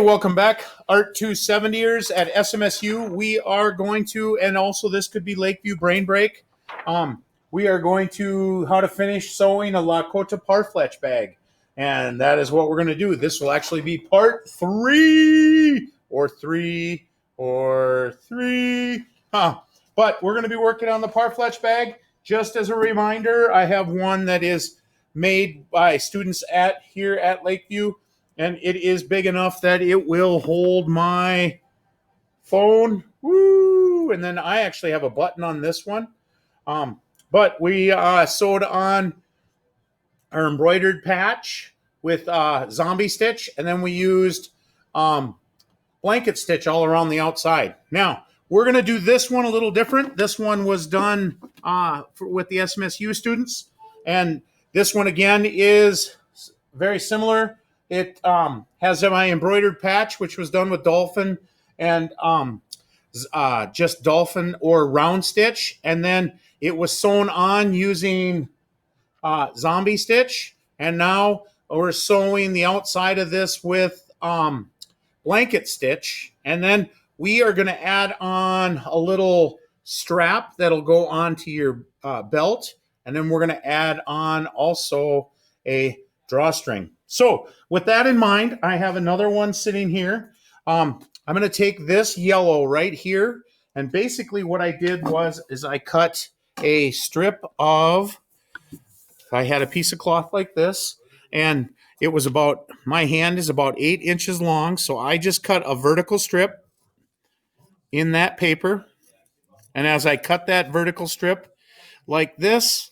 Welcome back, Art 270ers at SMSU. We are going to, and also this could be Lakeview Brain Break. We are going to how to finish sewing a Lakota Parfleche bag, and that is what we're going to do. This will actually be part three. But we're going to be working on the Parfleche bag. Just as a reminder, I have one that is made by students here at Lakeview. And it is big enough that it will hold my phone. Woo! And then I actually have a button on this one. But we sewed on our embroidered patch with zombie stitch. And then we used blanket stitch all around the outside. Now, we're going to do this one a little different. This one was done with the SMSU students. And this one, again, is very similar. It has my embroidered patch, which was done with dolphin and just dolphin or round stitch. And then it was sewn on using zombie stitch. And now we're sewing the outside of this with blanket stitch. And then we are going to add on a little strap that'll go onto your belt. And then we're going to add on also a drawstring. So with that in mind, I have another one sitting here. I'm going to take this yellow right here. And basically what I did is I cut a strip of, I had a piece of cloth like this, and it was my hand is about 8 inches long. So I just cut a vertical strip in that paper. And as I cut that vertical strip like this,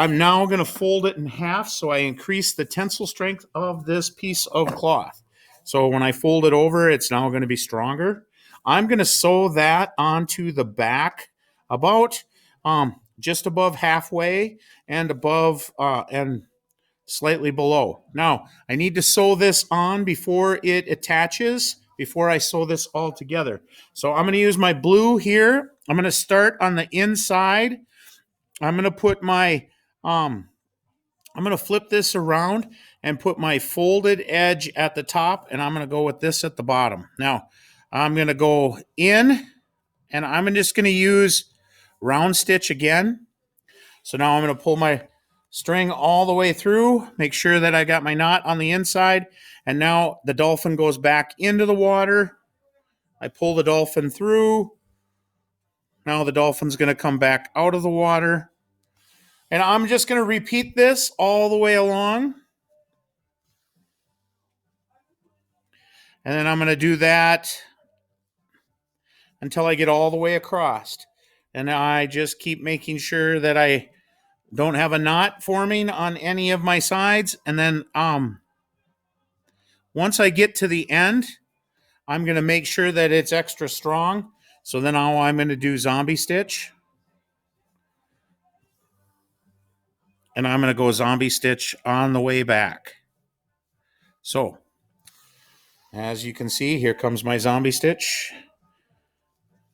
I'm now going to fold it in half so I increase the tensile strength of this piece of cloth. So when I fold it over, it's now going to be stronger. I'm going to sew that onto the back about just above halfway and above and slightly below. Now, I need to sew this on before it attaches, before I sew this all together. So I'm going to use my blue here. I'm going to start on the inside. I'm going to put my I'm going to flip this around and put my folded edge at the top, and I'm going to go with this at the bottom. Now, I'm going to go in, and I'm just going to use round stitch again. So now I'm going to pull my string all the way through, make sure that I got my knot on the inside, and now the dolphin goes back into the water. I pull the dolphin through. Now the dolphin's going to come back out of the water. And I'm just going to repeat this all the way along. And then I'm going to do that until I get all the way across. And I just keep making sure that I don't have a knot forming on any of my sides. And then once I get to the end, I'm going to make sure that it's extra strong. So then now I'm going to do zombie stitch. And I'm going to go zombie stitch on the way back. So, as you can see, here comes my zombie stitch.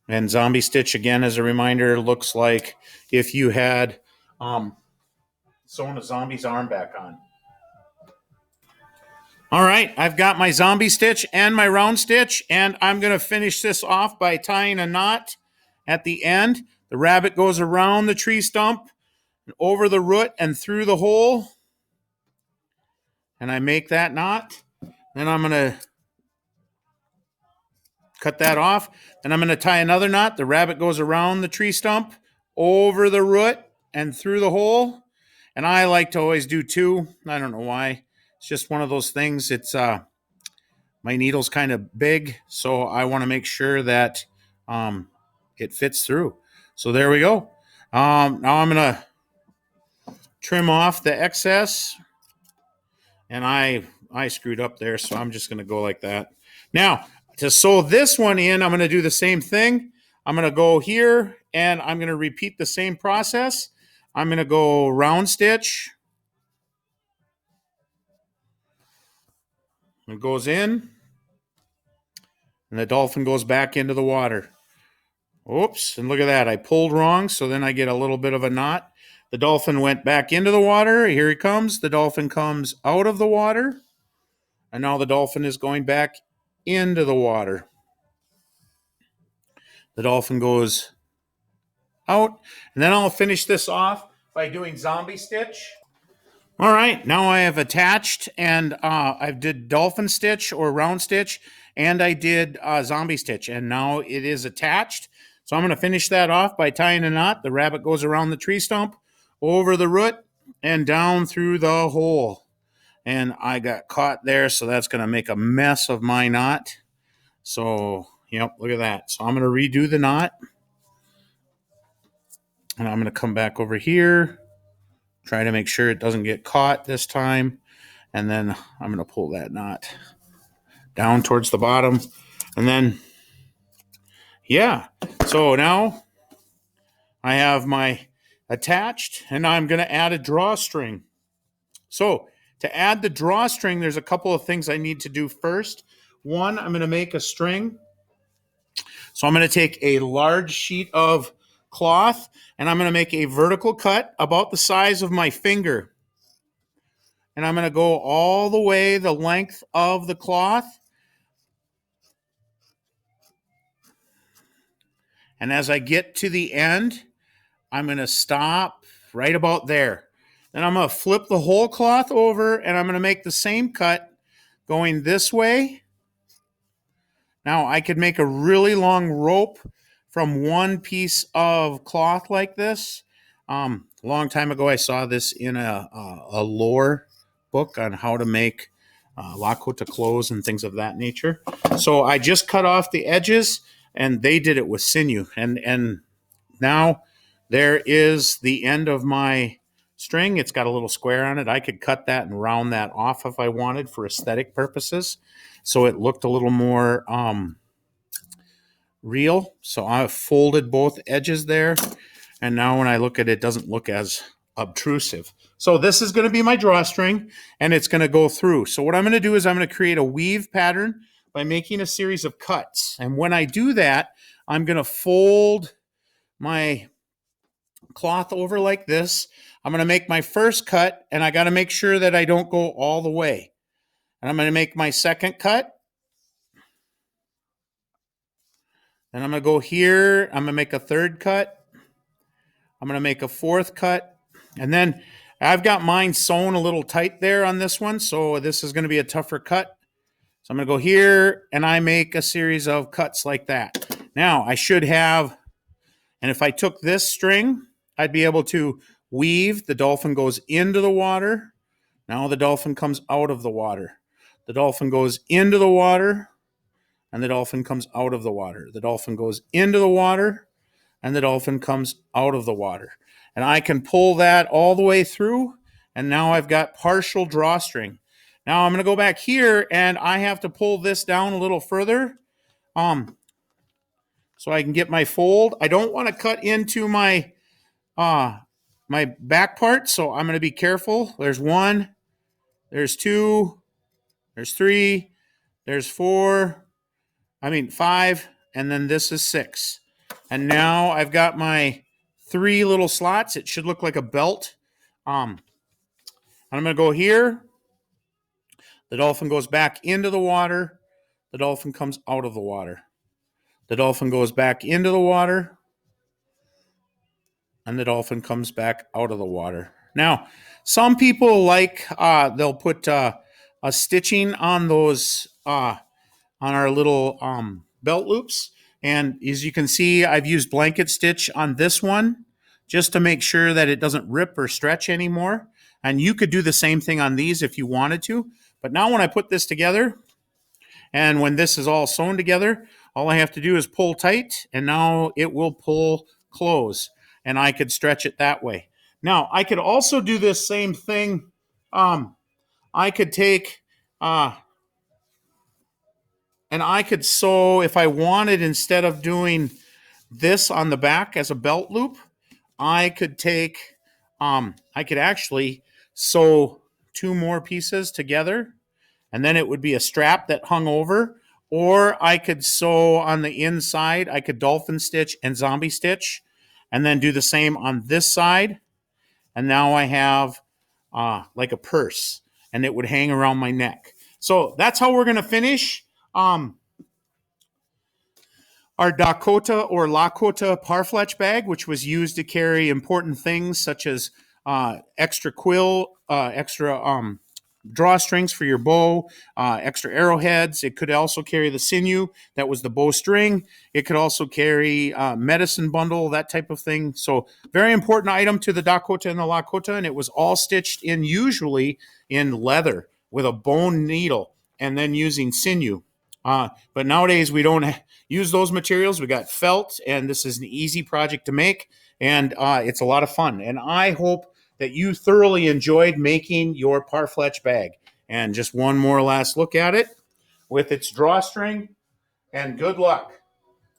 And zombie stitch, again, as a reminder, looks like if you had sewn a zombie's arm back on. All right, I've got my zombie stitch and my round stitch, and I'm going to finish this off by tying a knot at the end. The rabbit goes around the tree stump, over the root and through the hole, and I make that knot. Then I'm going to cut that off. Then I'm going to tie another knot. The rabbit goes around the tree stump, over the root and through the hole. And I like to always do 2. I don't know why. It's just one of those things. It's my needle's kind of big, so I want to make sure that it fits through. So there we go. Now I'm going to trim off the excess, and I screwed up there, so I'm just going to go like that. Now, to sew this one in, I'm going to do the same thing. I'm going to go here, and I'm going to repeat the same process. I'm going to go round stitch. It goes in, and the dolphin goes back into the water. Oops, and look at that. I pulled wrong, so then I get a little bit of a knot. The dolphin went back into the water. Here he comes. The dolphin comes out of the water. And now the dolphin is going back into the water. The dolphin goes out. And then I'll finish this off by doing zombie stitch. All right, now I have attached, and I did dolphin stitch or round stitch, and I did zombie stitch, and now it is attached. So I'm going to finish that off by tying a knot. The rabbit goes around the tree stump, over the root, and down through the hole. And I got caught there, so that's going to make a mess of my knot. So, yep, look at that. So I'm going to redo the knot. And I'm going to come back over here, try to make sure it doesn't get caught this time. And then I'm going to pull that knot down towards the bottom. And then, yeah. So now I have my attached, and I'm going to add a drawstring. So to add the drawstring, there's a couple of things I need to do first. One, I'm going to make a string. So I'm going to take a large sheet of cloth, and I'm going to make a vertical cut about the size of my finger. And I'm going to go all the way the length of the cloth. And as I get to the end, I'm going to stop right about there. Then I'm going to flip the whole cloth over, and I'm going to make the same cut going this way. Now I could make a really long rope from one piece of cloth like this. A long time ago, I saw this in a lore book on how to make Lakota clothes and things of that nature. So I just cut off the edges, and they did it with sinew. And now there is the end of my string. It's got a little square on it. I could cut that and round that off if I wanted for aesthetic purposes. So it looked a little more real. So I folded both edges there. And now when I look at it, it doesn't look as obtrusive. So this is going to be my drawstring, and it's going to go through. So what I'm going to do is I'm going to create a weave pattern by making a series of cuts. And when I do that, I'm going to fold my cloth over like this. I'm going to make my first cut, and I got to make sure that I don't go all the way. And I'm going to make my second cut. Then I'm going to go here. I'm going to make a third cut. I'm going to make a fourth cut. And then I've got mine sewn a little tight there on this one, so this is going to be a tougher cut. So I'm going to go here, and I make a series of cuts like that. Now, I should have, and if I took this string, I'd be able to weave. The dolphin goes into the water. Now the dolphin comes out of the water. The dolphin goes into the water, and the dolphin comes out of the water. The dolphin goes into the water, and the dolphin comes out of the water. And I can pull that all the way through, and now I've got partial drawstring. Now I'm going to go back here, and I have to pull this down a little further so I can get my fold. I don't want to cut into my back part, so I'm going to be careful. There's one, there's two, there's three, there's five, and then this is six. And now I've got my 3 little slots. It should look like a belt. And I'm going to go here. The dolphin goes back into the water. The dolphin comes out of the water. The dolphin goes back into the water. And the dolphin comes back out of the water. Now, some people they'll put a stitching on those, on our little belt loops. And as you can see, I've used blanket stitch on this one just to make sure that it doesn't rip or stretch anymore. And you could do the same thing on these if you wanted to. But now when I put this together, and when this is all sewn together, all I have to do is pull tight, and now it will pull close. And I could stretch it that way. Now, I could also do this same thing. I could take... and I could sew, if I wanted, instead of doing this on the back as a belt loop, I could actually sew 2 more pieces together, and then it would be a strap that hung over. Or I could sew on the inside. I could dolphin stitch and zombie stitch, and then do the same on this side. And now I have like a purse, and it would hang around my neck. So that's how we're going to finish Um, our Dakota or Lakota Parfleche bag, which was used to carry important things such as extra quill, extra drawstrings for your bow, extra arrowheads. It could also carry the sinew, that was the bowstring. It could also carry medicine bundle, that type of thing. So very important item to the Dakota and the Lakota, and it was all stitched in usually in leather with a bone needle and then using sinew. But nowadays we don't use those materials. We got felt, and this is an easy project to make, and it's a lot of fun. And I hope that you thoroughly enjoyed making your Parfleche bag. And just one more last look at it with its drawstring, and good luck.